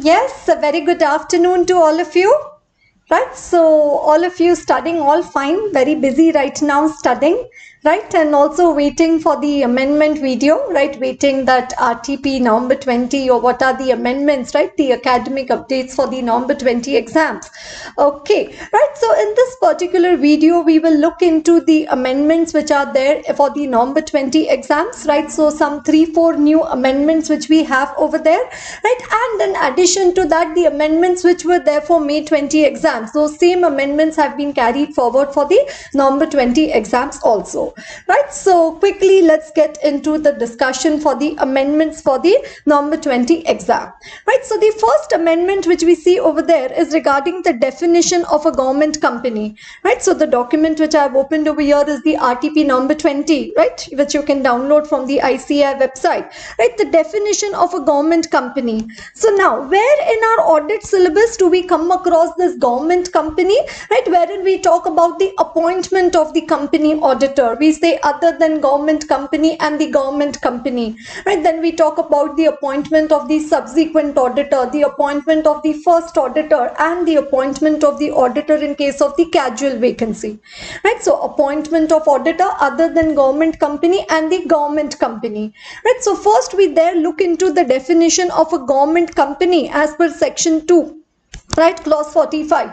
Yes, a very good afternoon to all of you. Right, so all of you studying, all fine, very busy right now studying, right, and also waiting for the amendment video, right, waiting that RTP November 20 or what are the amendments, right, the academic updates for the November 20 exams. Okay, right, so in this particular video, we will look into the amendments which are there for the November 20 exams, right, so some 3-4 new amendments which we have over there, right, and in addition to that, the amendments which were there for May 20 exams. Those same amendments have been carried forward for the November 20 exams also, right? So quickly, let's get into the discussion for the amendments for the November 20 exam, right? So the first amendment which we see over there is regarding the definition of a government company, right? So the document which I have opened over here is the RTP November 20, right? Which you can download from the ICAI website, right? The definition of a government company. So now, where in our audit syllabus do we come across this government company, right, wherein we talk about the appointment of the company auditor? We say other than government company and the government company, right? Then we talk about the appointment of the subsequent auditor, the appointment of the first auditor, and the appointment of the auditor in case of the casual vacancy, right? So appointment of auditor other than government company and the government company, right? So first we there look into the definition of a government company as per section 2, right, clause 45,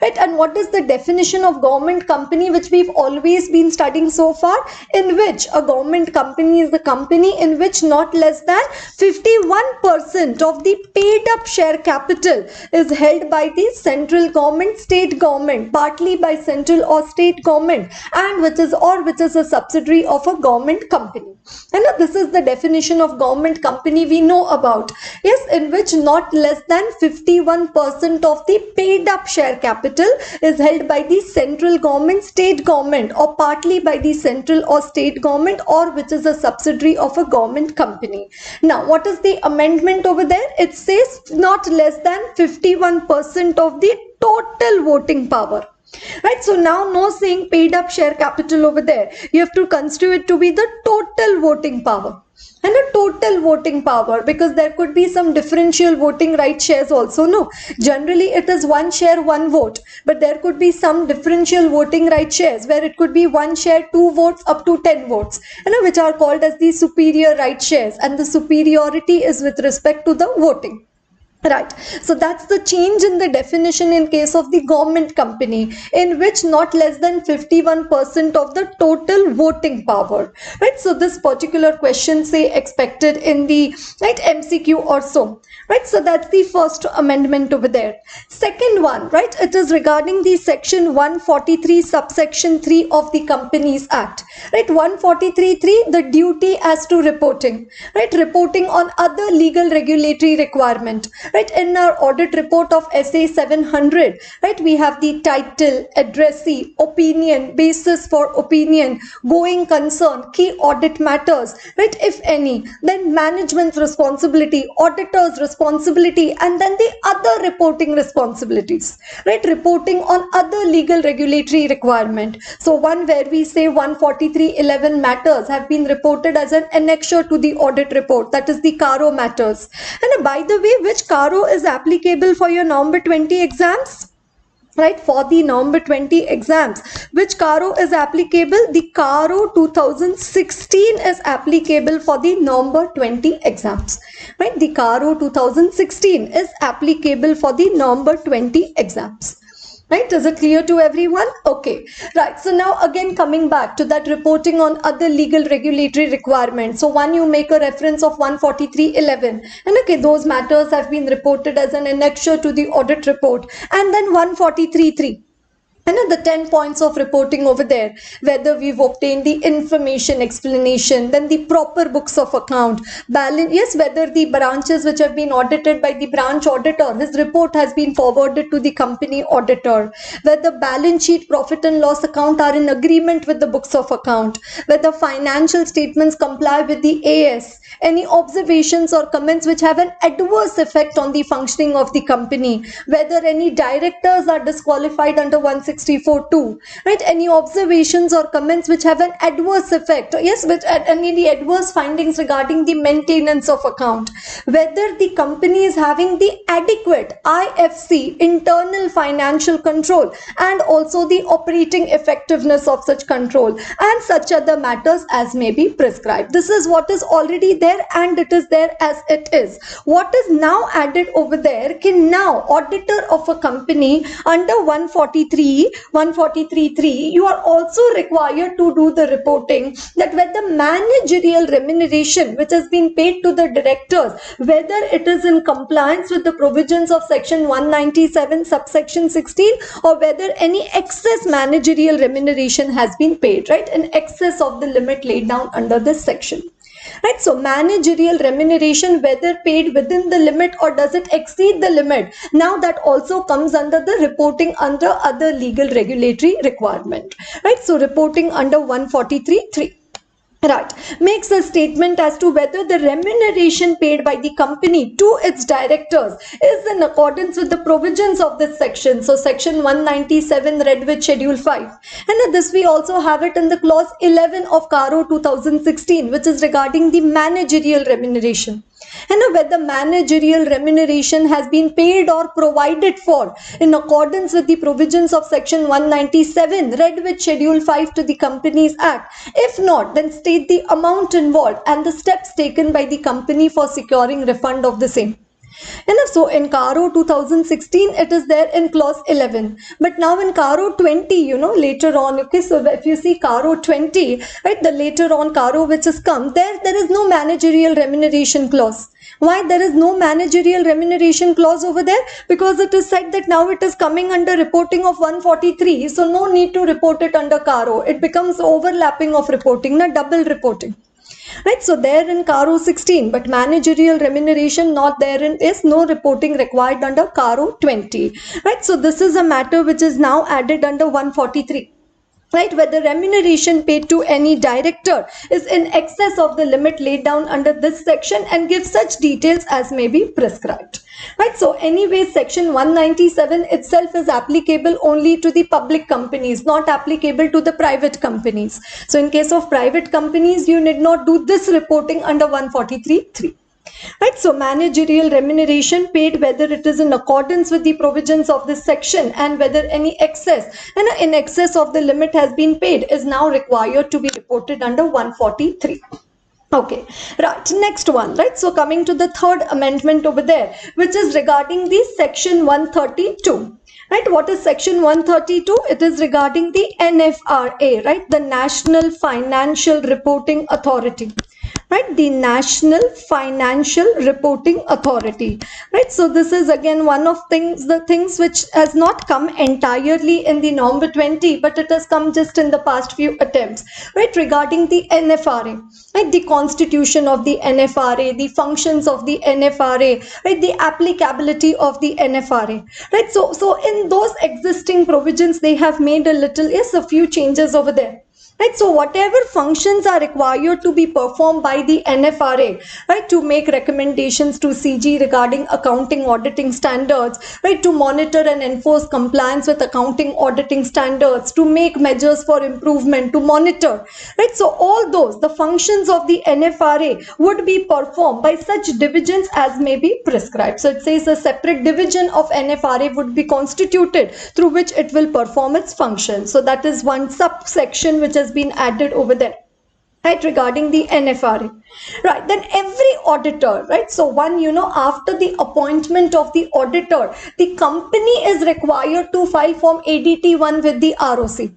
right? And what is the definition of government company, which we've always been studying so far, in which a government company is the company in which not less than 51% of the paid up share capital is held by the central government, state government, partly by central or state government, and which is a subsidiary of a government company. And this is the definition of government company we know about. Yes, in which not less than 51% of the paid up share capital is held by the central government, state government, or partly by the central or state government, or which is a subsidiary of a government company. Now, what is the amendment over there? It says not less than 51% of the total voting power. Right, so now no saying paid up share capital over there. You have to consider it to be the total voting power. And a total voting power, because there could be some differential voting right shares also. No, generally it is 1 share 1 vote, but there could be some differential voting right shares where it could be 1 share 2 votes up to 10 votes, which are called as the superior right shares, and the superiority is with respect to the voting. Right, so that's the change in the definition in case of the government company, in which not less than 51% of the total voting power, right? So this particular question say expected in the right MCQ or so, right? So that's the first amendment over there. Second one, right, it is regarding the section 143 subsection 3 of the Companies Act, right? 143.3, the duty as to reporting, right? Reporting on other legal regulatory requirement. Right, in our audit report of SA 700, right, we have the title, addressee, opinion, basis for opinion, going concern, key audit matters, right, if any, then management's responsibility, auditor's responsibility, and then the other reporting responsibilities, right, reporting on other legal regulatory requirement. So one where we say 143.11 matters have been reported as an annexure to the audit report, that is the CARO matters. And by the way, which CARO is applicable for your November 20 exams? Right, for the November 20 exams, which CARO is applicable? The CARO 2016 is applicable for the November 20 exams. Right, the CARO 2016 is applicable for the November 20 exams. Right, is it clear to everyone? Okay, right. So now again coming back to that reporting on other legal regulatory requirements. So one, you make a reference of 143.11, and okay, those matters have been reported as an annexure to the audit report. And then 143.3. And the 10 points of reporting over there, whether we've obtained the information explanation, then the proper books of account, balance, yes, whether the branches which have been audited by the branch auditor, his report has been forwarded to the company auditor, whether balance sheet, profit and loss account are in agreement with the books of account, whether financial statements comply with the AS, any observations or comments which have an adverse effect on the functioning of the company, whether any directors are disqualified under 160 164(2), right? Any observations or comments which have an adverse effect, yes, which any adverse findings regarding the maintenance of account, whether the company is having the adequate IFC, internal financial control, and also the operating effectiveness of such control, and such other matters as may be prescribed. This is what is already there, and it is there as it is. What is now added over there, can now auditor of a company under 143.3, you are also required to do the reporting that whether managerial remuneration which has been paid to the directors, whether it is in compliance with the provisions of section 197 subsection 16, or whether any excess managerial remuneration has been paid, right, in excess of the limit laid down under this section. Right, so managerial remuneration, whether paid within the limit or does it exceed the limit, now that also comes under the reporting under other legal regulatory requirement. Right, so reporting under 143.3. Right, makes a statement as to whether the remuneration paid by the company to its directors is in accordance with the provisions of this section. So section 197 read with schedule 5. And this we also have it in the clause 11 of CARO 2016, which is regarding the managerial remuneration. And whether managerial remuneration has been paid or provided for in accordance with the provisions of section 197 read with schedule 5 to the Companies Act. If not, then state the amount involved and the steps taken by the company for securing refund of the same. And so in CARO 2016 it is there in clause 11, but now in CARO 20, later on, okay, so if you see CARO 20, right, the later on CARO which has come, there is no managerial remuneration clause. Why there is no managerial remuneration clause over there? Because it is said that now it is coming under reporting of 143, so no need to report it under CARO. It becomes overlapping of reporting, double reporting. Right, so there in CARO 16, but managerial remuneration not therein is no reporting required under CARO 20. Right, so this is a matter which is now added under 143. Right, whether remuneration paid to any director is in excess of the limit laid down under this section, and give such details as may be prescribed. Right, so anyway, section 197 itself is applicable only to the public companies, not applicable to the private companies. So in case of private companies, you need not do this reporting under 143.3. Right, so managerial remuneration paid, whether it is in accordance with the provisions of this section, and whether any excess and in excess of the limit has been paid, is now required to be reported under 143. Okay, right, next one, right, so coming to the third amendment over there, which is regarding the section 132. Right, what is section 132? It is regarding the NFRA, right, the National Financial Reporting Authority. Right, the National Financial Reporting Authority. Right, so this is again one of the things which has not come entirely in the November 20, but it has come just in the past few attempts. Right, regarding the NFRA, right, the constitution of the NFRA, the functions of the NFRA, right, the applicability of the NFRA. Right, so in those existing provisions, they have made a few changes over there. Right, so whatever functions are required to be performed by the NFRA, right, to make recommendations to CG regarding accounting auditing standards, right, to monitor and enforce compliance with accounting auditing standards, to make measures for improvement, to monitor, right, so all those, the functions of the NFRA would be performed by such divisions as may be prescribed. So it says a separate division of NFRA would be constituted through which it will perform its function. So that is one subsection which has been added over there, right, regarding the NFRA. Right, then every auditor, right, so one, after the appointment of the auditor, the company is required to file form ADT1 with the ROC.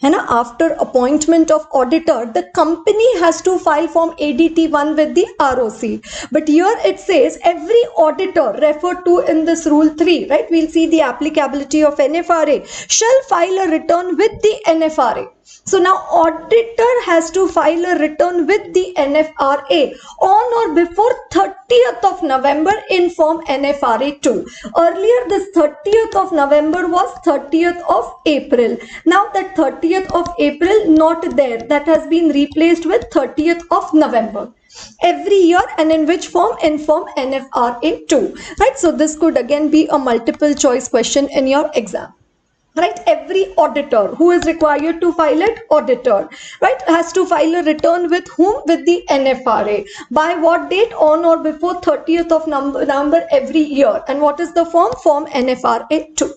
And after appointment of auditor, the company has to file form ADT1 with the ROC. But here it says every auditor referred to in this rule 3, right, we'll see the applicability of NFRA, shall file a return with the NFRA. So now auditor has to file a return with the NFRA on or before 30th of November in form NFRA 2. Earlier this 30th of November was 30th of April. Now that 30th of April not there, that has been replaced with 30th of November. Every year, and in which form? In form NFRA 2. Right, so this could again be a multiple choice question in your exam. right? Every auditor who is required to file it, auditor, right, has to file a return with whom? With the NFRA. By what date? On or before 30th of November every year. And what is the form? Form NFRA 2.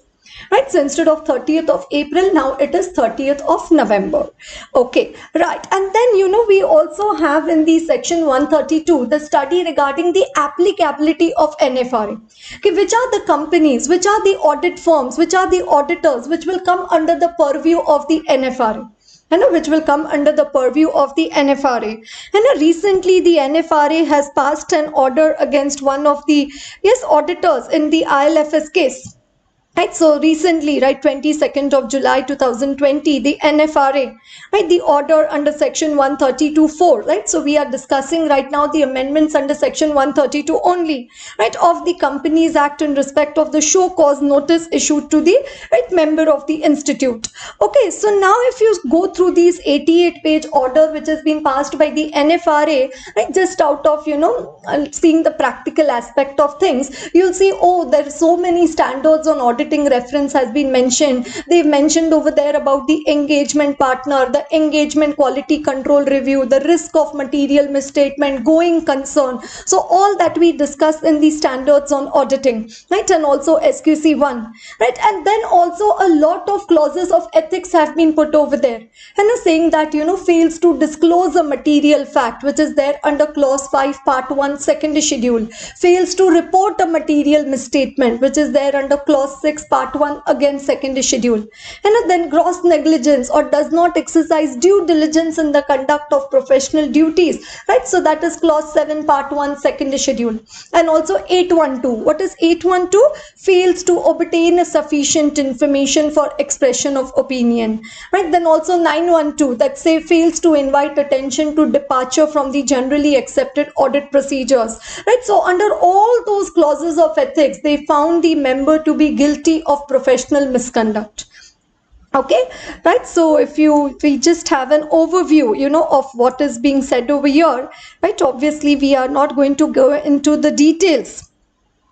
Right, so instead of 30th of April, now it is 30th of November. Okay, right. And then, we also have in the section 132 the study regarding the applicability of NFRA. Okay, which are the companies, which are the audit firms, which are the auditors which will come under the purview of the NFRA, which will come under the purview of the NFRA. And recently the NFRA has passed an order against one of the auditors in the ILFS case. Right, so recently, right, 22nd of July 2020, the NFRA, right, the order under section 132(4), right, so we are discussing right now the amendments under section 132 only, right, of the Companies Act in respect of the show cause notice issued to the right member of the institute. Okay, so now if you go through these 88-page order which has been passed by the NFRA, right, just out of seeing the practical aspect of things, you'll see, oh, there are so many standards on audit reference has been mentioned. They've mentioned over there about the engagement partner, the engagement quality control review, the risk of material misstatement, going concern. So all that we discussed in the standards on auditing, right, and also SQC1, right, and then also a lot of clauses of ethics have been put over there, and saying that fails to disclose a material fact which is there under clause 5 part 1 second schedule, fails to report a material misstatement which is there under clause 6 part 1 again second schedule, and then gross negligence or does not exercise due diligence in the conduct of professional duties, right, so that is clause 7 part 1 second schedule. And also 812, what is 812? Fails to obtain a sufficient information for expression of opinion, right. Then also 912, that say fails to invite attention to departure from the generally accepted audit procedures, right. So under all those clauses of ethics, they found the member to be guilty of professional misconduct. Okay, right, so if we just have an overview of what is being said over here, right, obviously we are not going to go into the details,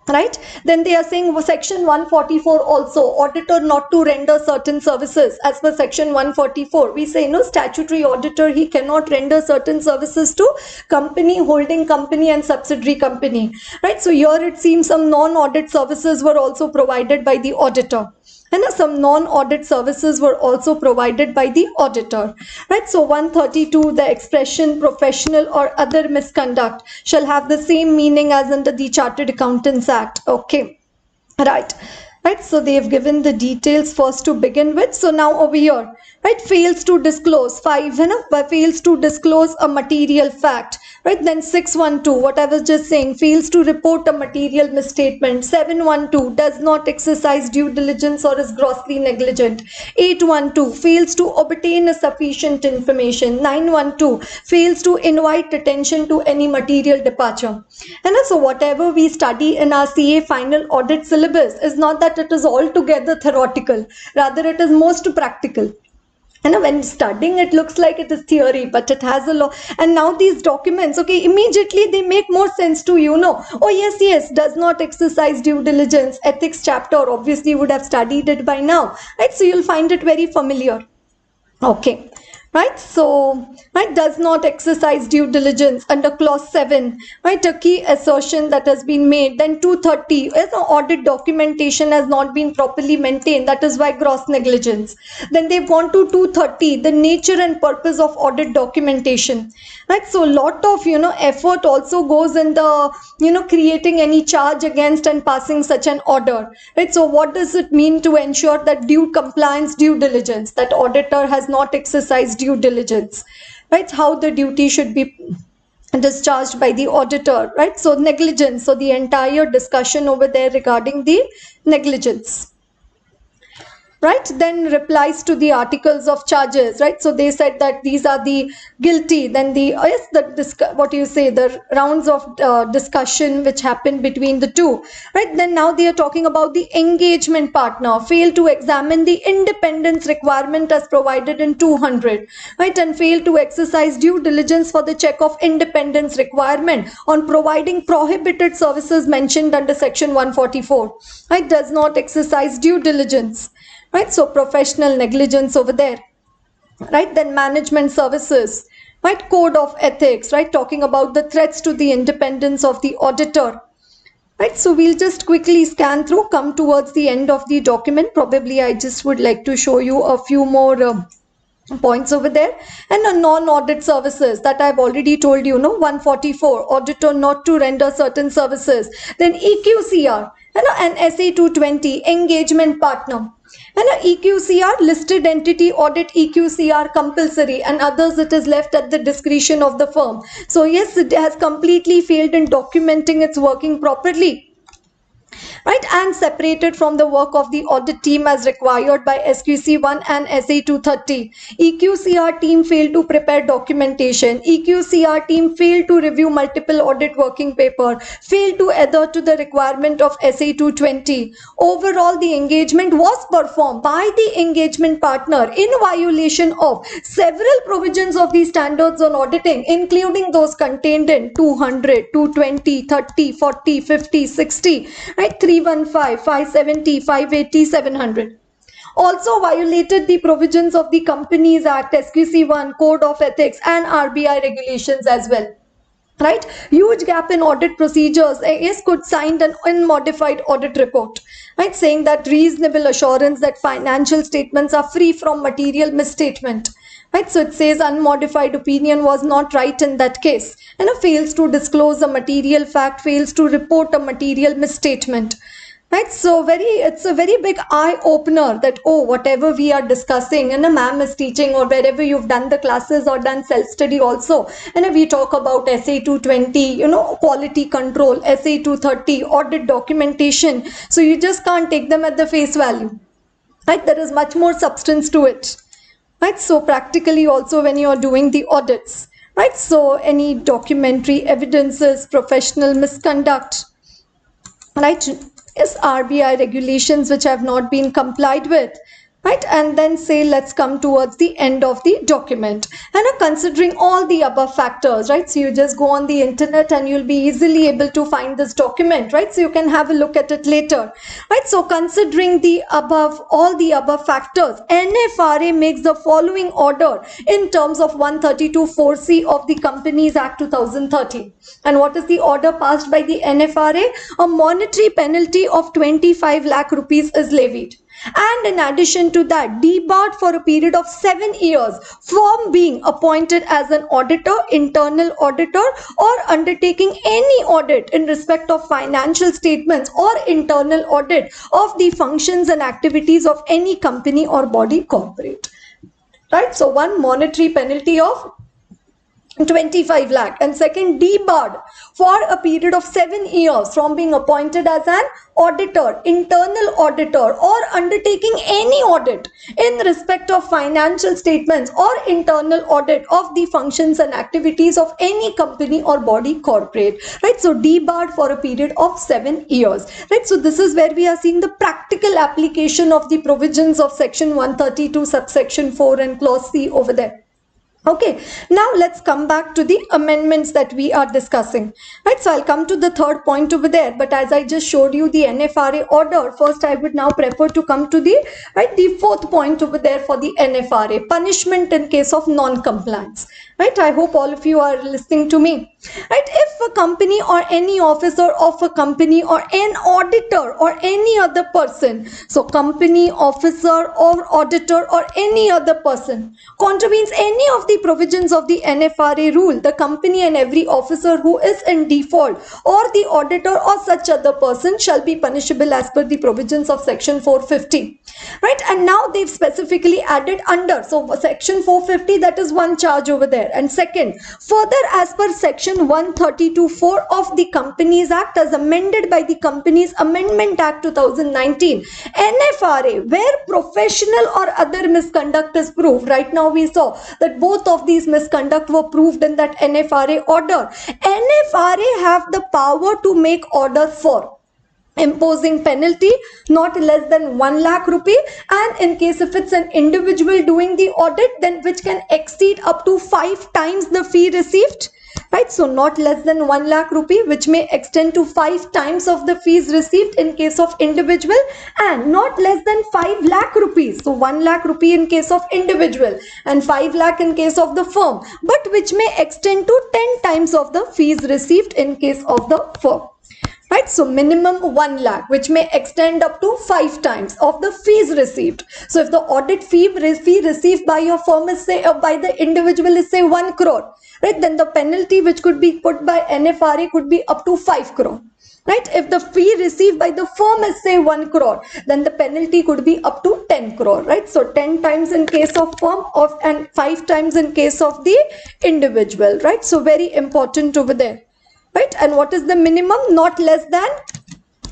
right. Then they are saying section 144 also, auditor not to render certain services. As per section 144, we say statutory auditor, he cannot render certain services to company, holding company and subsidiary company, right. So here it seems some non-audit services were also provided by the auditor, and some non-audit services were also provided by the auditor, right. So 132, the expression professional or other misconduct shall have the same meaning as under the Chartered Accountants Act. Okay, right. Right, so they have given the details first to begin with. So now over here, right, fails to disclose 5, fails to disclose a material fact, right. Then 612, what I was just saying, fails to report a material misstatement. 712, does not exercise due diligence or is grossly negligent. 812, fails to obtain a sufficient information. 912, fails to invite attention to any material departure. And so whatever we study in our CA final audit syllabus is not that it is altogether theoretical, rather it is most practical. And when studying, it looks like it is theory, but it has a lot. And now these documents, okay, immediately they make more sense to oh yes, does not exercise due diligence, ethics chapter, obviously you would have studied it by now, right? So you'll find it very familiar. Okay, right, so right, does not exercise due diligence under clause 7, right, a key assertion that has been made. Then 230, audit documentation has not been properly maintained, that is why gross negligence. Then they've gone to 230, the nature and purpose of audit documentation, right. So a lot of effort also goes in the creating any charge against and passing such an order, right. So what does it mean to ensure that due compliance, due diligence, that auditor has not exercised due diligence, right, how the duty should be discharged by the auditor, right. So negligence, so the entire discussion over there regarding the negligence, right. Then replies to the articles of charges, right. So they said that these are the guilty. Then the the rounds of discussion which happened between the two, right. Then now they are talking about the engagement partner, fail to examine the independence requirement as provided in 200, right, and fail to exercise due diligence for the check of independence requirement on providing prohibited services mentioned under section 144, right, does not exercise due diligence, right? So professional negligence over there, right? Then management services, right? Code of ethics, right? Talking about the threats to the independence of the auditor, right? So we'll just quickly scan through, come towards the end of the document. Probably I just would like to show you a few more points over there. And a non-audit services that I've already told you, 144, auditor not to render certain services. Then EQCR, and SA220, engagement partner. And a EQCR, listed entity audit EQCR compulsory, and others it is left at the discretion of the firm. So yes, it has completely failed in documenting its working properly, right? And separated from the work of the audit team as required by SQC1 and SA230. EQCR team failed to prepare documentation. EQCR team failed to review multiple audit working paper, failed to adhere to the requirement of SA220. Overall, the engagement was performed by the engagement partner in violation of several provisions of the standards on auditing, including those contained in 200, 220, 30, 40, 50, 60, right? 315, 570, 580, 700. Also violated the provisions of the Companies Act, SQC1, Code of Ethics, and RBI regulations as well. Right? Huge gap in audit procedures. AS could sign an unmodified audit report, right? Saying that reasonable assurance that financial statements are free from material misstatement. Right? So it says unmodified opinion was not right in that case, and fails to disclose a material fact, fails to report a material misstatement. Right? So it's a very big eye opener that, oh, whatever we are discussing and a ma'am is teaching, or wherever you've done the classes or done self-study also, and we talk about SA220, quality control, SA230, audit documentation. So you just can't take them at the face value. Right? There is much more substance to it. Right? So practically also when you are doing the audits, right? So any documentary evidences, professional misconduct, right? Is RBI regulations which have not been complied with, right? And then say, let's come towards the end of the document. And considering all the above factors, right? So you just go on the internet and you'll be easily able to find this document, right? So you can have a look at it later, right? So considering all the above factors, NFRA makes the following order in terms of 132 4C of the Companies Act 2013. And what is the order passed by the NFRA? A monetary penalty of 25 lakh rupees is levied. And in addition to that, debarred for a period of 7 years from being appointed as an auditor, internal auditor, or undertaking any audit in respect of financial statements or internal audit of the functions and activities of any company or body corporate. Right? So one, monetary penalty of 25 lakh, and second, debarred for a period of 7 years from being appointed as an auditor, internal auditor, or undertaking any audit in respect of financial statements or internal audit of the functions and activities of any company or body corporate, right? So debarred for a period of 7 years, right? So this is where we are seeing the practical application of the provisions of section 132 subsection 4 and clause C over there. Okay, now let's come back to the amendments that we are discussing, right? So I'll come to the third point over there, but as I just showed you the NFRA order, first I would now prefer to come to the fourth point over there for the NFRA, punishment in case of non-compliance, right? I hope all of you are listening to me, right? If a company or any officer of a company or an auditor or any other person, so company, officer or auditor or any other person contravenes any of the provisions of the NFRA rule, the company and every officer who is in default or the auditor or such other person shall be punishable as per the provisions of section 450, right? And now they've specifically added under, so section 450, that is one charge over there. And second, further as per section 132(4) of the Companies Act as amended by the Companies Amendment Act 2019, NFRA, where professional or other misconduct is proved, right now we saw that both of these misconduct were proved in that NFRA order. NFRA have the power to make orders for imposing penalty not less than 1 lakh rupee, and in case if it's an individual doing the audit, then which can exceed up to 5 times the fee received, right? So not less than 1 lakh rupee, which may extend to 5 times of the fees received in case of individual, and not less than 5 lakh rupees. So 1 lakh rupee in case of individual and 5 lakh in case of the firm, but which may extend to 10 times of the fees received in case of the firm. Right, so minimum 1 lakh, which may extend up to 5 times of the fees received. So if the audit fee received by your firm is say by the individual is say 1 crore, right, then the penalty which could be put by NFRA could be up to 5 crore. Right, if the fee received by the firm is say 1 crore, then the penalty could be up to 10 crore, right? So 10 times in case of firm and 5 times in case of the individual, right? So very important over there. Right, and what is the minimum? Not less than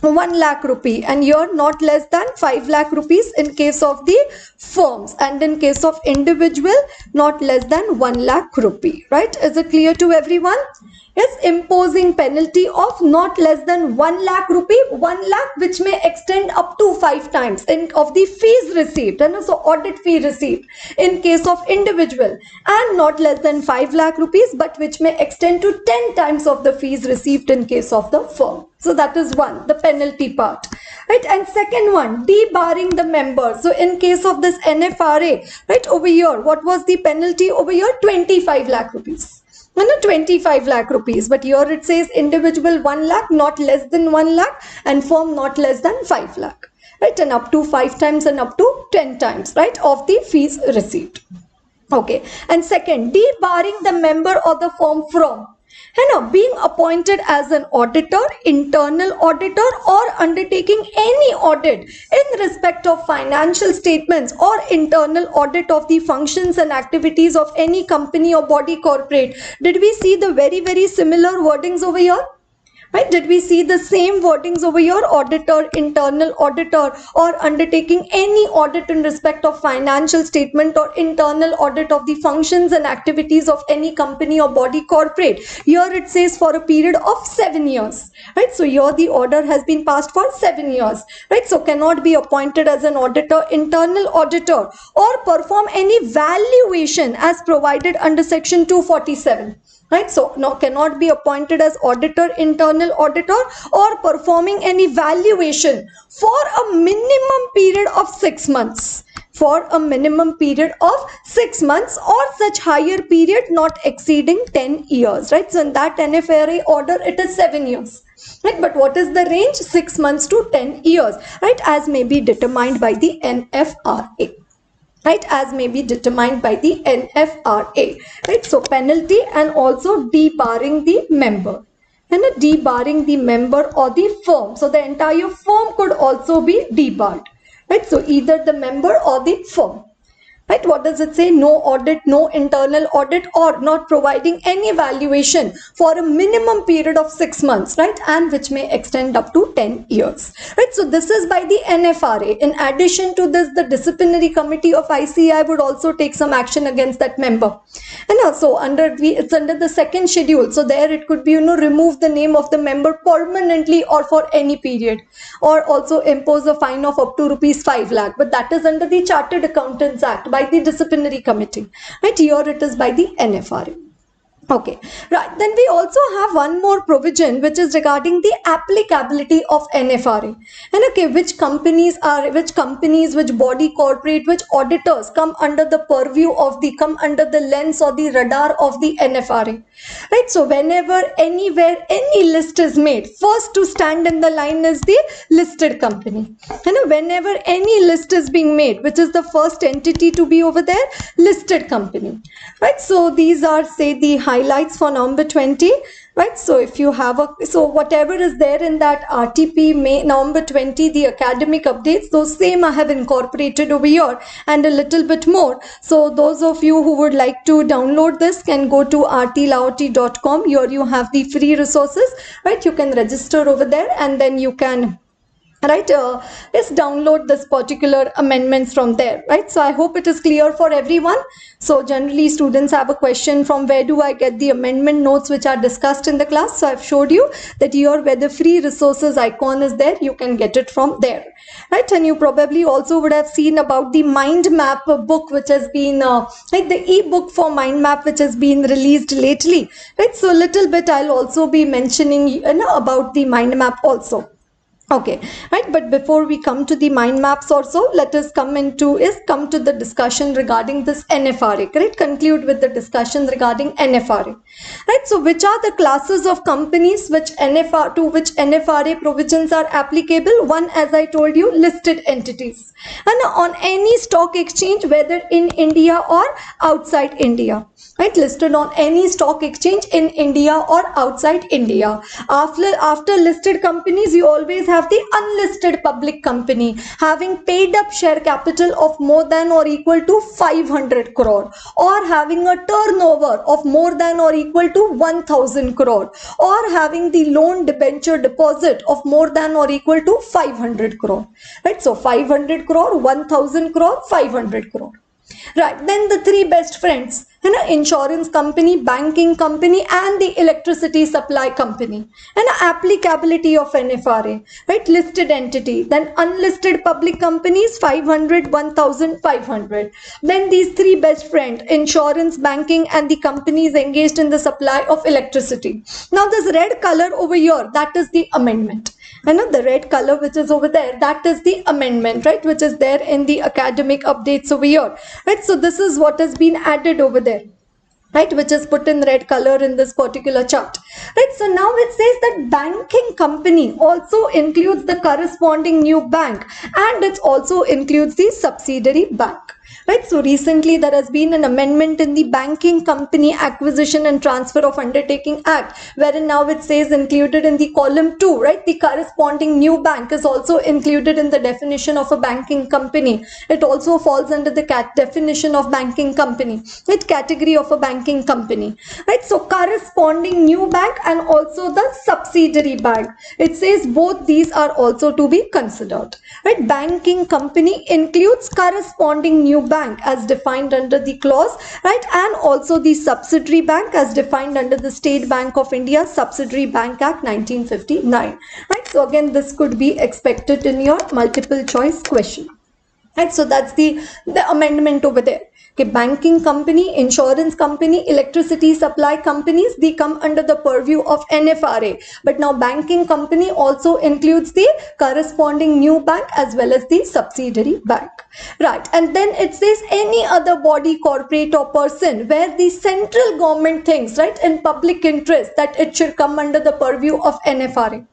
1 lakh rupee, and you're not less than 5 lakh rupees in case of the firms, and in case of individual not less than 1 lakh rupee. Right, is it clear to everyone? Yes, imposing penalty of not less than 1 lakh rupee, 1 lakh which may extend up to 5 times of the fees received, and so audit fee received in case of individual, and not less than 5 lakh rupees, but which may extend to 10 times of the fees received in case of the firm. So that is one, the penalty part. Right, and second one, debarring the member. So in case of this NFRA, right, over here, what was the penalty over here? 25 lakh rupees. No, 25 lakh rupees, but here it says individual 1 lakh, not less than 1 lakh, and firm not less than 5 lakh, right, and up to 5 times and up to 10 times, right, of the fees received. Okay, and second, debarring the member or the firm from being appointed as an auditor, internal auditor, or undertaking any audit in respect of financial statements or internal audit of the functions and activities of any company or body corporate. Did we see the very similar wordings over here? Right, did we see the same wordings over here? Auditor, internal auditor, or undertaking any audit in respect of financial statement or internal audit of the functions and activities of any company or body corporate. Here it says for a period of 7 years. Right, so here the order has been passed for 7 years. Right, so cannot be appointed as an auditor, internal auditor, or perform any valuation as provided under section 247. Right, so now cannot be appointed as auditor, internal auditor, or performing any valuation for a minimum period of 6 months. For a minimum period of 6 months, or such higher period not exceeding 10 years. Right, so in that NFRA order it is 7 years. Right, but what is the range? 6 months to 10 years. Right, as may be determined by the NFRA. Right, as may be determined by the NFRA. Right, so penalty and also debarring the member, and debarring the member or the firm. So the entire firm could also be debarred. Right, so either the member or the firm. Right, what does it say? No audit, no internal audit, or not providing any valuation for a minimum period of 6 months, right, and which may extend up to 10 years. Right, so this is by the NFRA. In addition to this, the disciplinary committee of ICI would also take some action against that member. And also it's under the second schedule. So there it could be, remove the name of the member permanently or for any period, or also impose a fine of up to rupees 5 lakh. But that is under the Chartered Accountants Act by the disciplinary committee. Right, here it is by the NFRA. Okay, right, then we also have one more provision which is regarding the applicability of NFRA. And okay, which companies, which body corporate, which auditors come under the purview of come under the lens or the radar of the NFRA. Right, so whenever, anywhere, any list is made, first to stand in the line is the listed company. And whenever any list is being made, which is the first entity to be over there? Listed company. Right, so these are, say, the highlights for November 20. Right, so if you have so whatever is there in that RTP November 20, the academic updates, those same I have incorporated over here and a little bit more. So those of you who would like to download this can go to aartilahoti.com. Here you have the free resources. Right, you can register over there, and then you can right? Just download this particular amendments from there, right? So I hope it is clear for everyone. So generally students have a question from where do I get the amendment notes which are discussed in the class. So I've showed you that here where the free resources icon is there, you can get it from there, right? And you probably also would have seen about the mind map book which has been like the ebook for mind map which has been released lately, right? So a little bit I'll also be mentioning about the mind map also. Okay, right. But before we come to the mind maps also, let us come to the discussion regarding this NFRA, correct? Conclude with the discussion regarding NFRA, right? So which are the classes of companies to which NFRA provisions are applicable? One, as I told you, listed entities, and on any stock exchange, whether in India or outside India, right? Listed on any stock exchange in India or outside India. After listed companies, you always have the unlisted public company having paid up share capital of more than or equal to 500 crore, or having a turnover of more than or equal to 1000 crore, or having the loan debenture deposit of more than or equal to 500 crore, right? So 500 crore, 1000 crore, 500 crore. Right, then the three best friends, insurance company, banking company, and the electricity supply company. And applicability of NFRA, right? Listed entity, then unlisted public companies, 500, 1500. Then these three best friends, insurance, banking, and the companies engaged in the supply of electricity. Now this red color over here, that is the amendment. And the red color which is over there, that is the amendment, right, which is there in the academic updates over here, right? So this is what has been added over there, right, which is put in red color in this particular chart, right? So now it says that banking company also includes the corresponding new bank, and it also includes the subsidiary bank, right? So recently there has been an amendment in the Banking Company Acquisition and Transfer of Undertaking Act, wherein now it says included in the column 2, right, the corresponding new bank is also included in the definition of a banking company. It also falls under the definition of banking company, with category of a banking company, right? So corresponding new bank and also the subsidiary bank, it says both these are also to be considered, right? Banking company includes corresponding new bank as defined under the clause, right, and also the subsidiary bank as defined under the State Bank of India Subsidiary Bank Act 1959, right? So again, this could be expected in your multiple choice question, right? So that's the amendment over there. Okay, banking company, insurance company, electricity supply companies, they come under the purview of NFRA. But now banking company also includes the corresponding new bank as well as the subsidiary bank. Right, and then it says any other body, corporate or person where the central government thinks, right, in public interest that it should come under the purview of NFRA.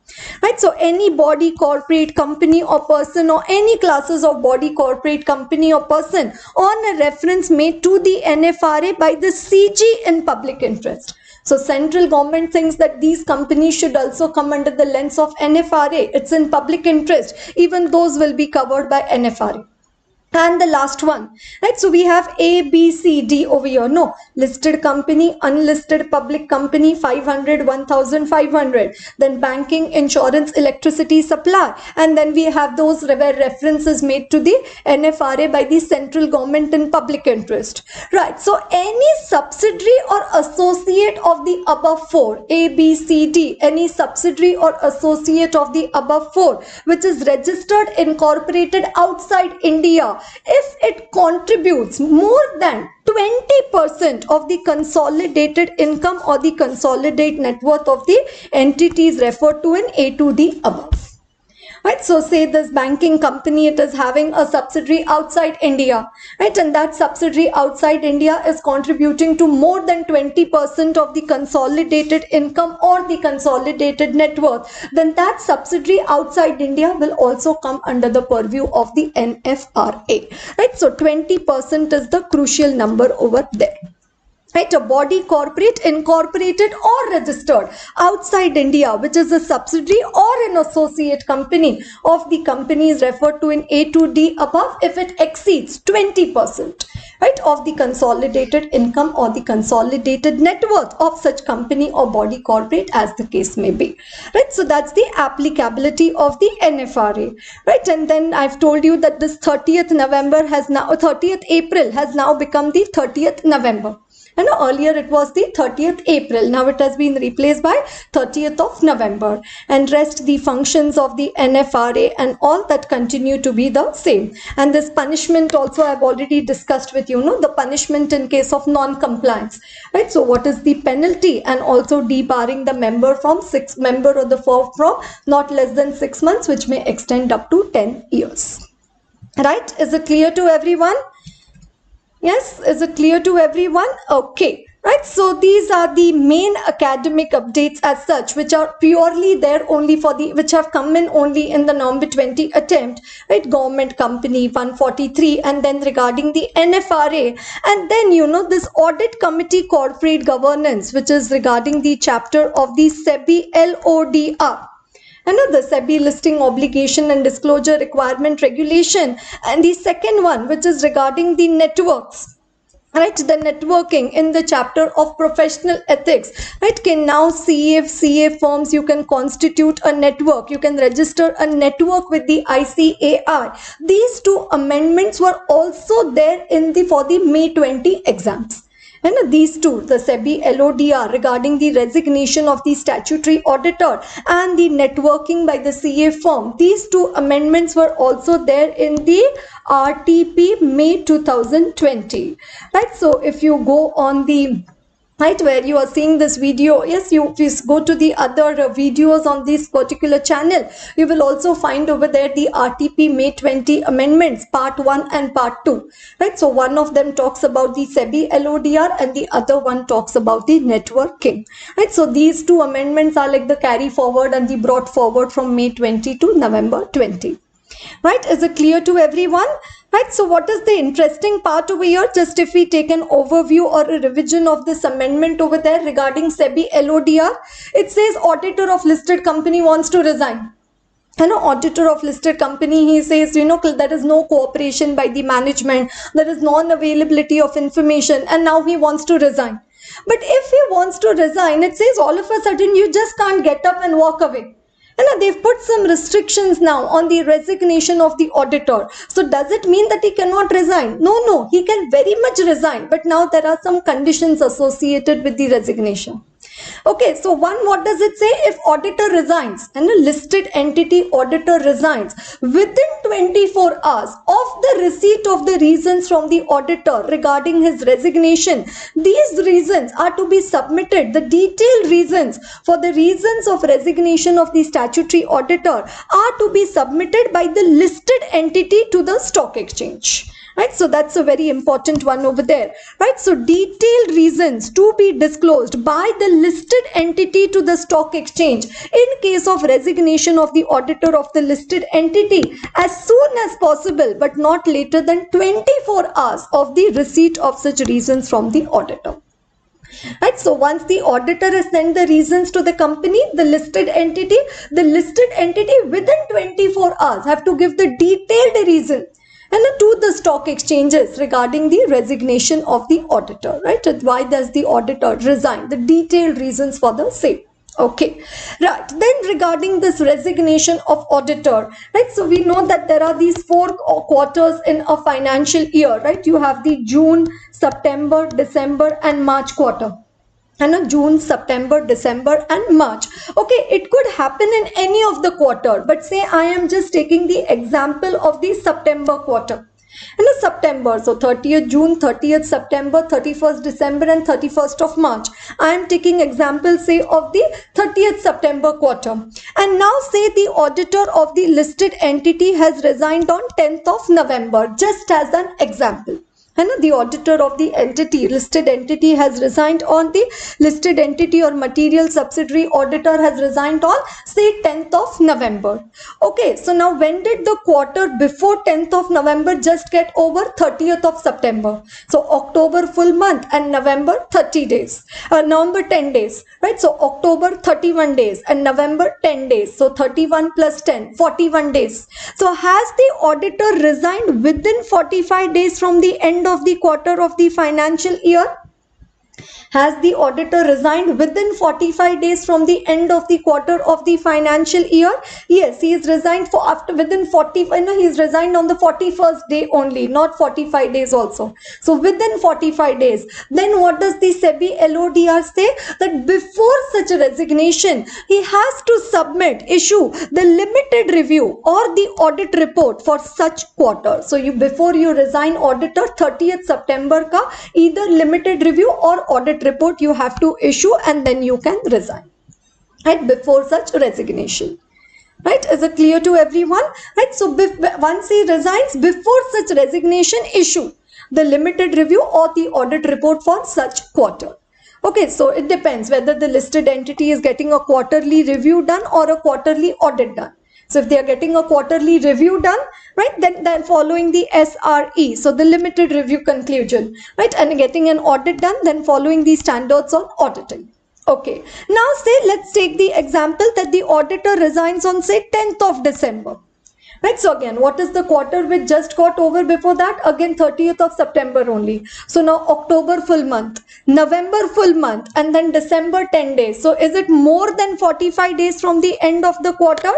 Right, so any body, corporate, company or person, or any classes of body, corporate, company or person on a reference made to the NFRA by the CG in public interest. So central government thinks that these companies should also come under the lens of NFRA. It's in public interest. Even those will be covered by NFRA. And the last one, right? So we have A, B, C, D over here. No, listed company, unlisted public company, 500, 1500. Then banking, insurance, electricity supply. And then we have those where references made to the NFRA by the central government in public interest. Right. So any subsidiary or associate of the above four, A, B, C, D, any subsidiary or associate of the above four, which is registered, incorporated outside India, if it contributes more than 20% of the consolidated income or the consolidated net worth of the entities referred to in A to D above. Right, so say this banking company, it is having a subsidiary outside India, right, and that subsidiary outside India is contributing to more than 20% of the consolidated income or the consolidated net worth, then that subsidiary outside India will also come under the purview of the NFRA, right? So 20% is the crucial number over there. right, a body corporate, incorporated or registered outside India, which is a subsidiary or an associate company of the companies referred to in A to D above, if it exceeds 20%, right, of the consolidated income or the consolidated net worth of such company or body corporate, as the case may be, right. So that's the applicability of the NFRA, right. And then I've told you that this 30th November has now, 30th April has now become the 30th November. And earlier it was the 30th April. Now it has been replaced by 30th of November. And rest the functions of the NFRA and all that continue to be the same. And this punishment also I've already discussed with you, the punishment in case of non-compliance. Right? So what is the penalty? And also debarring the member from member of the firm from not less than 6 months, which may extend up to 10 years. Right? Is it clear to everyone? Yes, is it clear to everyone? Okay, right. So these are the main academic updates as such, which are purely there only for the, which have come in only in the November 20 attempt, right? Government Company 143, and then regarding the NFRA, and then this Audit Committee Corporate Governance, which is regarding the chapter of the SEBI LODR. The SEBI listing obligation and disclosure requirement regulation, and the second one, which is regarding the networks, right, the networking in the chapter of professional ethics, right. Can now CA firms, you can constitute a network, you can register a network with the ICAI. These two amendments were also there in the for the May 20 exams. And these two, the SEBI LODR regarding the resignation of the statutory auditor and the networking by the CA firm, these two amendments were also there in the RTP May 2020. Right. So if you go on the right where you are seeing this video, yes, you please go to the other videos on this particular channel. You will also find over there the RTP May 20 amendments, part 1 and part 2, right. So one of them talks about the SEBI LODR and the other one talks about the networking, right. So these two amendments are like the carry forward and the brought forward from May 20 to November 20. Right, is it clear to everyone? Right, so what is the interesting part over here? Just if we take an overview or a revision of this amendment over there regarding SEBI LODR, it says auditor of listed company wants to resign. Auditor of listed company, he says, there is no cooperation by the management, there is non-availability of information, and now he wants to resign. But if he wants to resign, it says all of a sudden you just can't get up and walk away. They've put some restrictions now on the resignation of the auditor. So does it mean that he cannot resign? No, he can very much resign. But now there are some conditions associated with the resignation. Okay, so one, what does it say? If auditor resigns and a listed entity auditor resigns within 24 hours of the receipt of the reasons from the auditor regarding his resignation, these reasons are to be submitted. The detailed reasons for the reasons of resignation of the statutory auditor are to be submitted by the listed entity to the stock exchange. Right, so that's a very important one over there. Right, so detailed reasons to be disclosed by the listed entity to the stock exchange in case of resignation of the auditor of the listed entity as soon as possible, but not later than 24 hours of the receipt of such reasons from the auditor. Right, so once the auditor has sent the reasons to the company, the listed entity within 24 hours have to give the detailed reason to the stock exchanges regarding the resignation of the auditor, right? Why does the auditor resign? The detailed reasons for the same. Okay, right. Then regarding this resignation of auditor, right? So we know that there are these 4 quarters in a financial year, right? You have the June, September, December and March quarter. June, September, December and March. Okay, it could happen in any of the quarter, but say I am just taking the example of the September quarter. September, so 30th June, 30th September, 31st December and 31st of March. I am taking example say of the 30th September quarter. And now say the auditor of the listed entity has resigned on 10th of November, just as an example. And the auditor of the entity, listed entity, has resigned on the listed entity or material subsidiary auditor has resigned on, say, 10th of November. Okay, so now when did the quarter before 10th of November just get over? 30th of September. So October full month and November 30 days. November 10 days, right? So October 31 days and November 10 days. So 31 plus 10, 41 days. So has the auditor resigned within 45 days from the end of the quarter of the financial year? Has the auditor resigned within 45 days from the end of the quarter of the financial year? Yes, he is resigned for after within 40, he is resigned on the 41st day only, not 45 days also. So within 45 days. Then what does the SEBI LODR say? That before such a resignation, he has to issue the limited review or the audit report for such quarter. So before you resign auditor, 30th September ka either limited review or audit report you have to issue, and then you can resign, right, before such resignation. Right, is it clear to everyone? Right, so once he resigns, before such resignation, issue the limited review or the audit report for such quarter. Okay, so it depends whether the listed entity is getting a quarterly review done or a quarterly audit done. So if they are getting a quarterly review done, right, then following the SRE, so the limited review conclusion, right, and getting an audit done, then following the standards on auditing. Okay, now let's take the example that the auditor resigns on, say, 10th of December. Right, so again, what is the quarter which just got over before that? Again, 30th of September only. So now October full month, November full month, and then December 10 days. So is it more than 45 days from the end of the quarter?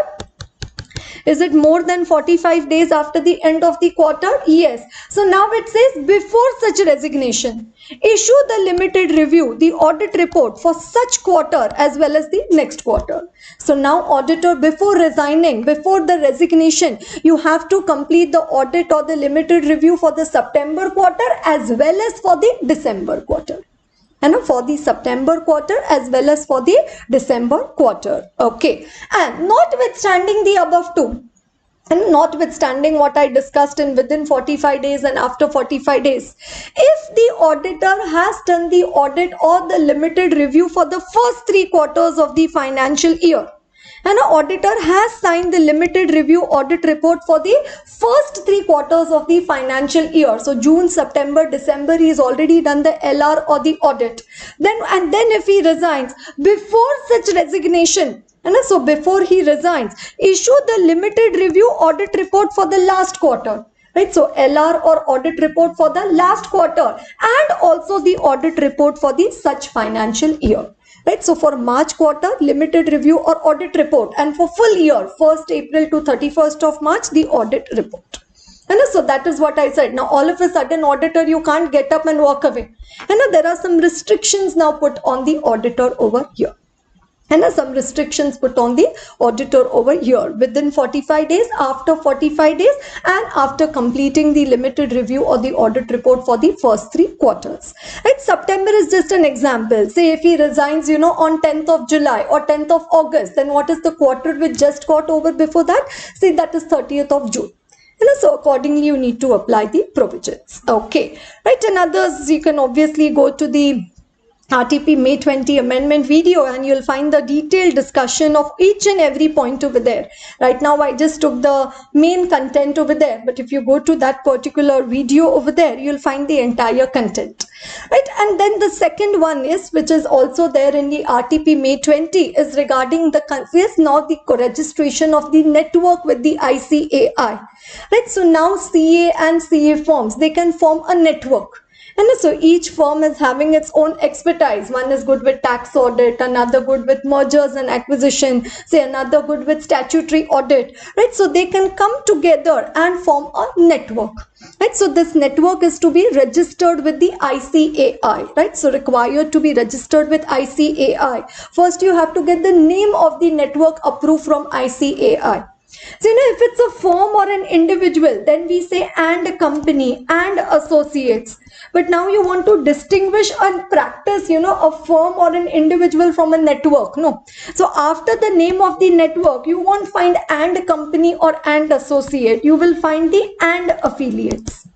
Is it more than 45 days after the end of the quarter? Yes. So now it says before such resignation, issue the limited review, the audit report for such quarter as well as the next quarter. So now auditor, before resigning, before the resignation, you have to complete the audit or the limited review for the September quarter as well as for the December quarter. And for the September quarter as well as for the December quarter. Okay. And notwithstanding the above two, and notwithstanding what I discussed in within 45 days and after 45 days, if the auditor has done the audit or the limited review for the first 3 quarters of the financial year, and an auditor has signed the limited review audit report for the first 3 quarters of the financial year. So June, September, December, he has already done the LR or the audit. Then if he resigns, before such resignation, and so before he resigns, issue the limited review audit report for the last quarter. Right, so LR or audit report for the last quarter and also the audit report for the such financial year. Right, so for March quarter, limited review or audit report, and for full year, 1st April to 31st of March, the audit report. And so that is what I said. Now all of a sudden, auditor, you can't get up and walk away. And there are some restrictions now put on the auditor over here. And some restrictions put on the auditor over here within 45 days, after 45 days, and after completing the limited review or the audit report for the first 3 quarters. Right? September is just an example. Say if he resigns, on 10th of July or 10th of August, then what is the quarter which just got over before that? Say that is 30th of June. So accordingly, you need to apply the provisions. Okay. Right. And others, you can obviously go to the RTP May 20 amendment video and you'll find the detailed discussion of each and every point over there. Right now I just took the main content over there, but if you go to that particular video over there, you'll find the entire content. Right, and then the second one is, which is also there in the RTP May 20, is regarding the registration of the network with the ICAI. Right, so now CA and CA firms, they can form a network. And so each firm is having its own expertise. One is good with tax audit, another good with mergers and acquisition, say another good with statutory audit, right? So they can come together and form a network, right? So this network is to be registered with the ICAI, right? So required to be registered with ICAI. First, you have to get the name of the network approved from ICAI. So, if it's a firm or an individual, then we say and a company and associates. But now you want to distinguish and practice, a firm or an individual from a network. No. So after the name of the network, you won't find and a company or and associate. You will find the and affiliates.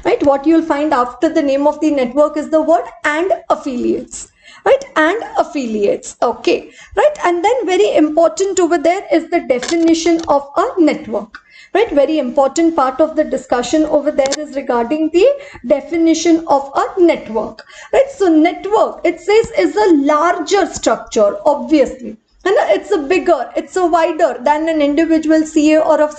right? What you'll find after the name of the network is the word and affiliates, right? And affiliates. Okay, right? And then very important over there is the definition of a network, right? Very important part of the discussion over there is regarding the definition of a network, right? So network, it says, is a larger structure, obviously, and it's a bigger, it's a wider than an individual CA or a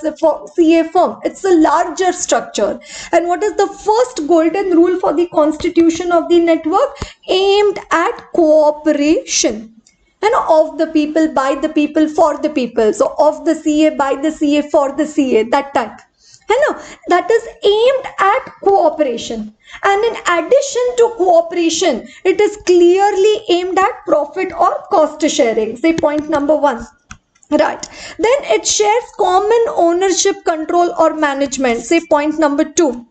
CA firm. It's a larger structure. And what is the first golden rule for the constitution of the network? Aimed at cooperation, and of the people, by the people, for the people. So of the CA, by the CA, for the CA, that type. That is aimed at cooperation. And in addition to cooperation, it is clearly aimed at profit or cost sharing. Say point number 1. Right. Then it shares common ownership, control or management. Say point number 2.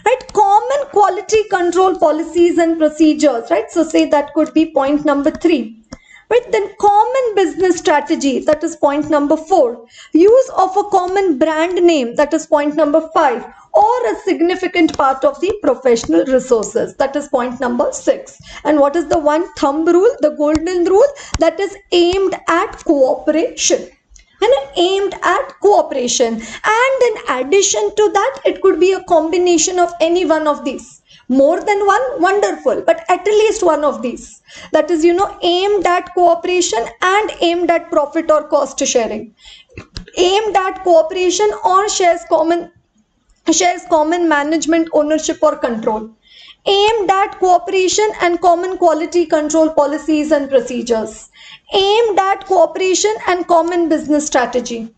Right, common quality control policies and procedures, right? So say that could be point number 3. Right, then common business strategy, that is point number 4. Use of a common brand name, that is point number 5. Or a significant part of the professional resources, that is point number 6. And what is the one thumb rule, the golden rule? That is aimed at cooperation. And aimed at cooperation. And in addition to that, it could be a combination of any one of these. More than one, wonderful, but at least one of these. That is, aimed at cooperation and aimed at profit or cost sharing. Aimed at cooperation or shares common management, ownership or control. Aimed at cooperation and common quality control policies and procedures. Aimed at cooperation and common business strategy.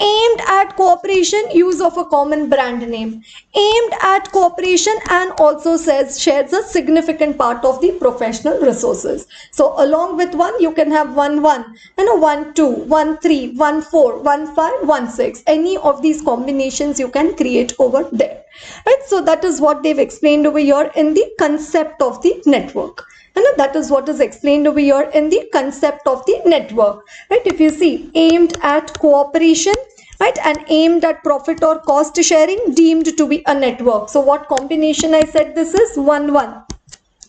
Aimed at cooperation, use of a common brand name. Aimed at cooperation and also shares a significant part of the professional resources. So along with 1, you can have 1, 1, and a 1, 2, 1, 3, 1, 4, 1, 5, 1, 6. Any of these combinations you can create over there. Right? So that is what they've explained over here in the concept of the network. And that is what is explained over here in the concept of the network. Right? If you see, aimed at cooperation, right, and aimed at profit or cost sharing, deemed to be a network. So what combination I said this is? 1, 1.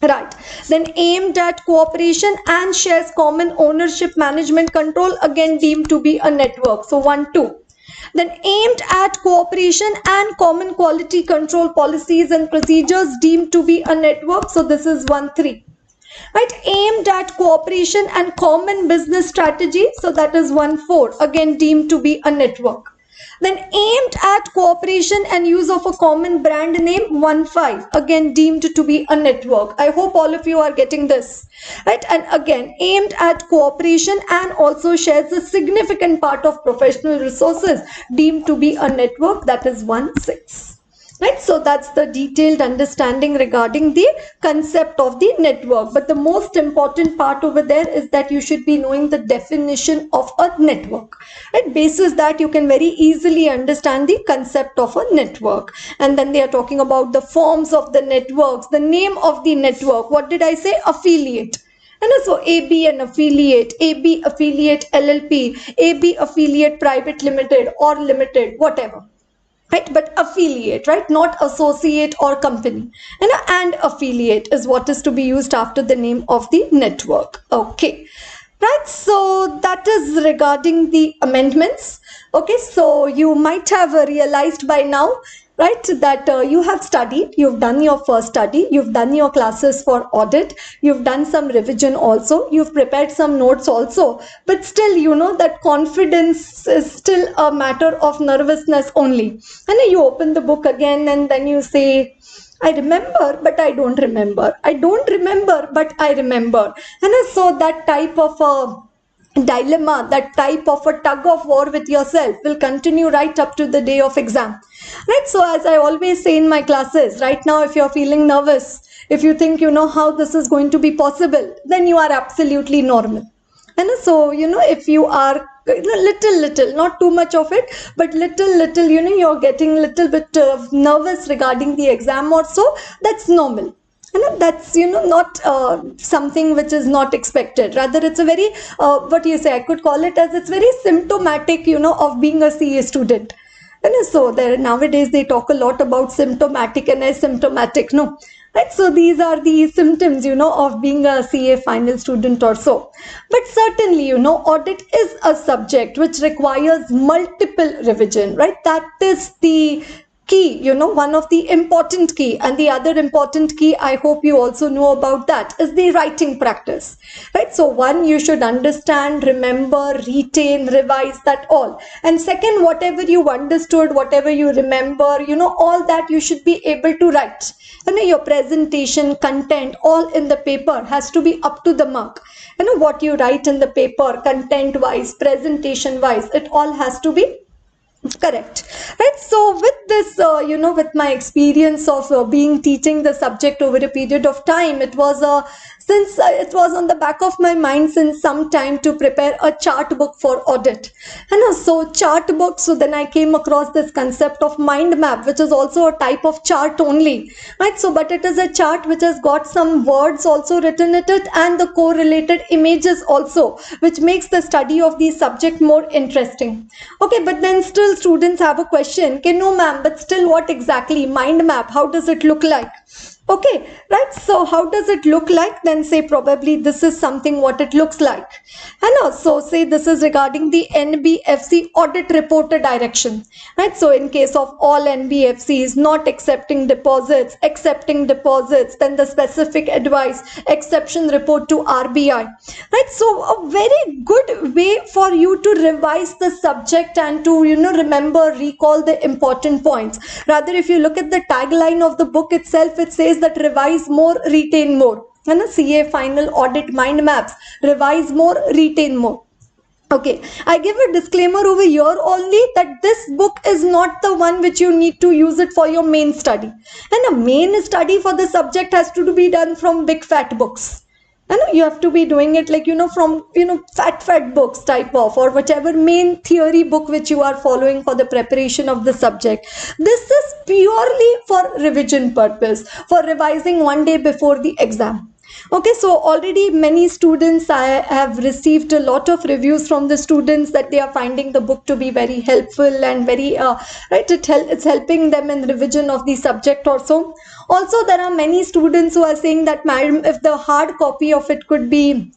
Right. Then aimed at cooperation and shares common ownership, management, control, again deemed to be a network. So 1, 2. Then aimed at cooperation and common quality control policies and procedures, deemed to be a network. So this is 1, 3. Right, aimed at cooperation and common business strategy, so that is 1, 4, again deemed to be a network. Then aimed at cooperation and use of a common brand name, 1, 5, again deemed to be a network. I hope all of you are getting this. Right, and again aimed at cooperation and also shares a significant part of professional resources, deemed to be a network, that is 1, 6. Right, so that's the detailed understanding regarding the concept of the network. But the most important part over there is that you should be knowing the definition of a network. Right, basis that you can very easily understand the concept of a network. And then they are talking about the forms of the networks, the name of the network. What did I say? Affiliate. And so AB an affiliate, AB affiliate LLP, AB affiliate private limited or limited, whatever. Right, but affiliate, right, not associate or company. And affiliate is what is to be used after the name of the network. Okay, right, so that is regarding the amendments. Okay, so you might have realized by now, right, that you have studied, you've done your first study, you've done your classes for audit, you've done some revision also, you've prepared some notes also, but still that confidence is still a matter of nervousness only. And then you open the book again and then you say, I remember, but I don't remember. I don't remember, but I remember. And so that type of a dilemma, that type of a tug of war with yourself will continue right up to the day of exam. Right, so as I always say in my classes, right now if you're feeling nervous, if you think how this is going to be possible, then you are absolutely normal. And so if you are little, not too much of it, but little, you're getting a little bit nervous regarding the exam or so, that's normal. And that's not something which is not expected. Rather, it's a very I could call it as, it's very symptomatic of being a CA student. And so there nowadays they talk a lot about symptomatic and asymptomatic, no? Right, so these are the symptoms, of being a CA final student or so. But certainly, audit is a subject which requires multiple revision, right? That is the key, one of the important key. And the other important key, I hope you also know about that, is the writing practice, right? So one, you should understand, remember, retain, revise that all. And second, whatever you understood, whatever you remember, all that you should be able to write. Your presentation, content, all in the paper has to be up to the mark. What you write in the paper, content wise, presentation wise, it all has to be correct, right? So with this, with my experience of being teaching the subject over a period of time, it was since it was on the back of my mind since some time to prepare a chart book for audit. So chart book, so then I came across this concept of mind map, which is also a type of chart only, right? So but it is a chart which has got some words also written in it and the correlated images also, which makes the study of the subject more interesting. Okay, but then still students have a question, okay, no ma'am, but still what exactly mind map, how does it look like? Okay, right, so how does it look like? Then say probably this is something what it looks like. And also say this is regarding the NBFC audit reporter direction, right? So in case of all NBFCs not accepting deposits, then the specific advice, exception report to RBI, right? So a very good way for you to revise the subject and to, remember, recall the important points. Rather, if you look at the tagline of the book itself, it says that revise more, retain more. And a CA final audit mind maps, revise more, retain more. Okay, I give a disclaimer over here only that this book is not the one which you need to use it for your main study. And a main study for the subject has to be done from big fat books. You have to be doing it like, from, fat books type of, or whatever main theory book which you are following for the preparation of the subject. This is purely for revision purpose, for revising one day before the exam. Okay, so already many students, I have received a lot of reviews from the students that they are finding the book to be very helpful and very, it's helping them in revision of the subject also. Also, there are many students who are saying that, madam, if the hard copy of it could be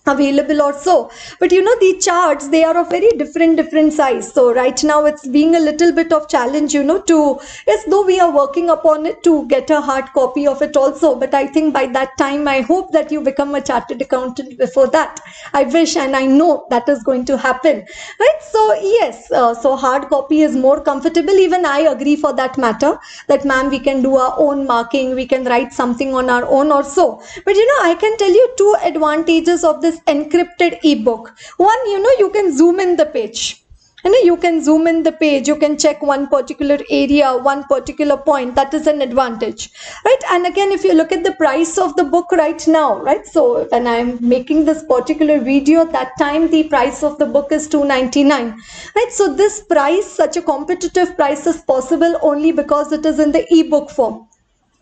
available or so, but the charts, they are of very different size. So right now it's being a little bit of challenge, to, yes, though we are working upon it to get a hard copy of it also, but I think by that time I hope that you become a chartered accountant before that. I wish and I know that is going to happen, right? So yes, so hard copy is more comfortable. Even I agree for that matter that, ma'am, we can do our own marking, we can write something on our own or so. But I can tell you two advantages of this encrypted ebook. One, you can zoom in the page. You can zoom in the page, you can check one particular area, one particular point. That is an advantage, right? And again, if you look at the price of the book right now, right? So when I'm making this particular video, that time the price of the book is $2.99, right? So this price, such a competitive price, is possible only because it is in the ebook form.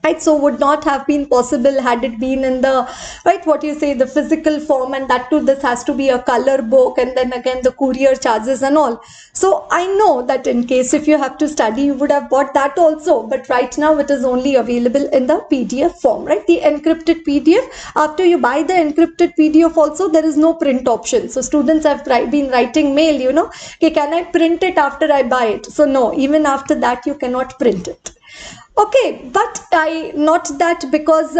Right, so would not have been possible had it been in the, right, what you say, the physical form, and that too, this has to be a color book, and then again the courier charges and all. So I know that in case if you have to study, you would have bought that also, but right now it is only available in the PDF form, right? The encrypted PDF. After you buy the encrypted PDF also, there is no print option. So students have been writing mail, okay, can I print it after I buy it? So no, even after that you cannot print it. Okay, but not that, because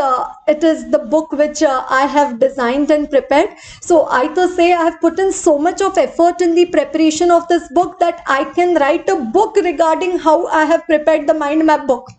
it is the book which I have designed and prepared. So I to say I have put in so much of effort in the preparation of this book that I can write a book regarding how I have prepared the mind map book.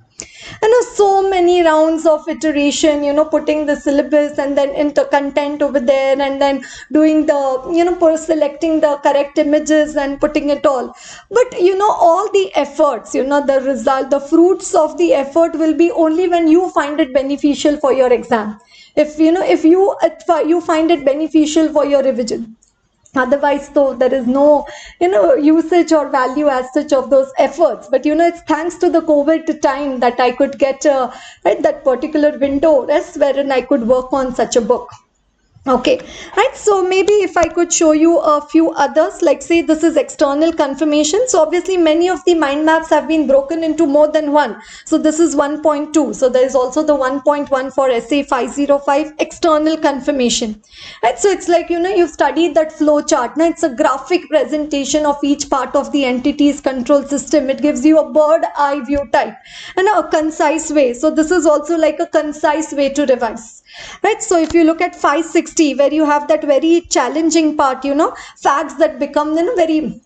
So many rounds of iteration, putting the syllabus and then into content over there, and then doing the, selecting the correct images and putting it all. But, all the efforts, the result, the fruits of the effort will be only when you find it beneficial for your exam. If you find it beneficial for your revision. Otherwise, though, there is no, usage or value as such of those efforts. But, it's thanks to the COVID time that I could get, right, that particular window, yes, wherein I could work on such a book. Okay, right. So maybe if I could show you a few others, like say this is external confirmation. So obviously many of the mind maps have been broken into more than one. So this is 1.2. So there is also the 1.1 for SA 505 external confirmation. Right. So it's like, you've studied that flow chart. Now it's a graphic presentation of each part of the entity's control system. It gives you a bird eye view type and a concise way. So this is also like a concise way to revise. Right, so if you look at 560, where you have that very challenging part, facts that become very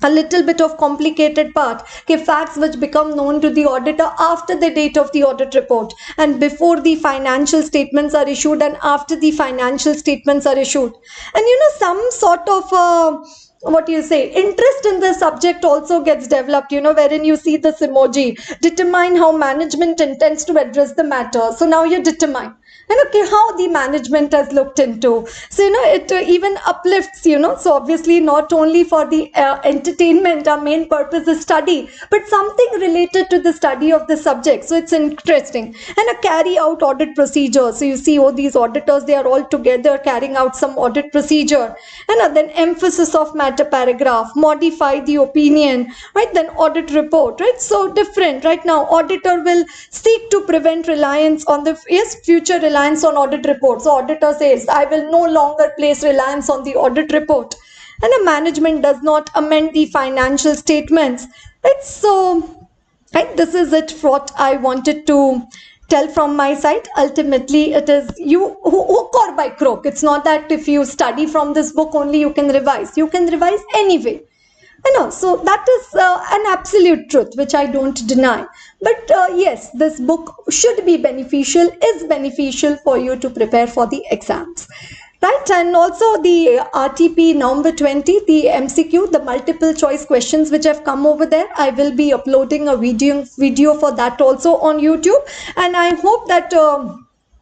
a little bit of complicated part. Okay, facts which become known to the auditor after the date of the audit report and before the financial statements are issued and after the financial statements are issued. And some sort of what do you say, interest in the subject also gets developed, wherein you see this emoji, determine how management intends to address the matter. So now you determine and okay, how the management has looked into. So it even uplifts, so obviously not only for the entertainment, our main purpose is study, but something related to the study of the subject. So it's interesting. And a carry out audit procedure. So you see, these auditors, they are all together carrying out some audit procedure. And then emphasis of matter paragraph, modify the opinion, right? Then audit report, right? So different. Right now, auditor will seek to prevent reliance on the future reliance on audit report. So auditor says, I will no longer place reliance on the audit report. And a management does not amend the financial statements. Right? So, right, this is it what I wanted to tell from my side. Ultimately, it is you hook or by crook. It's not that if you study from this book only you can revise. You can revise anyway. I know, so that is an absolute truth, which I don't deny. But yes, this book should be beneficial, is beneficial for you to prepare for the exams. Right, and also the RTP November 20, the MCQ, the multiple choice questions which have come over there. I will be uploading a video for that also on YouTube. And I hope that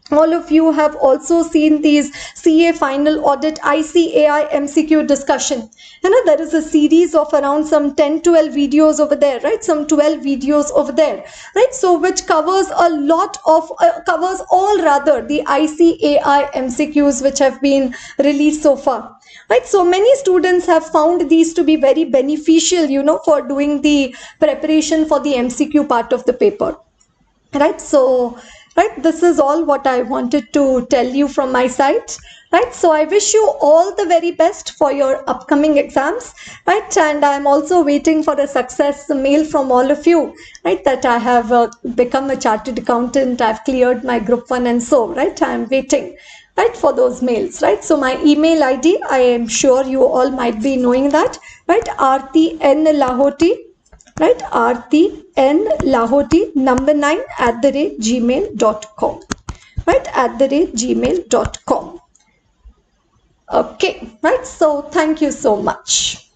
all of you have also seen these CA final audit ICAI MCQ discussion. There is a series of around some 10-12 videos over there, right? Some 12 videos over there, right? So which covers a lot of, covers all rather the ICAI MCQs which have been released so far. Right, so many students have found these to be very beneficial, for doing the preparation for the MCQ part of the paper. Right, so right, this is all what I wanted to tell you from my side. Right, so I wish you all the very best for your upcoming exams. Right, and I'm also waiting for a success mail from all of you. Right, that I have become a chartered accountant, I've cleared my group 1 and so, right, I'm waiting, right, for those mails. Right, so my email ID, I am sure you all might be knowing that, right, Aarti N Lahoti, right, Aarti N Lahoti number 9 @gmail.com, right, @gmail.com. Okay, right, so thank you so much.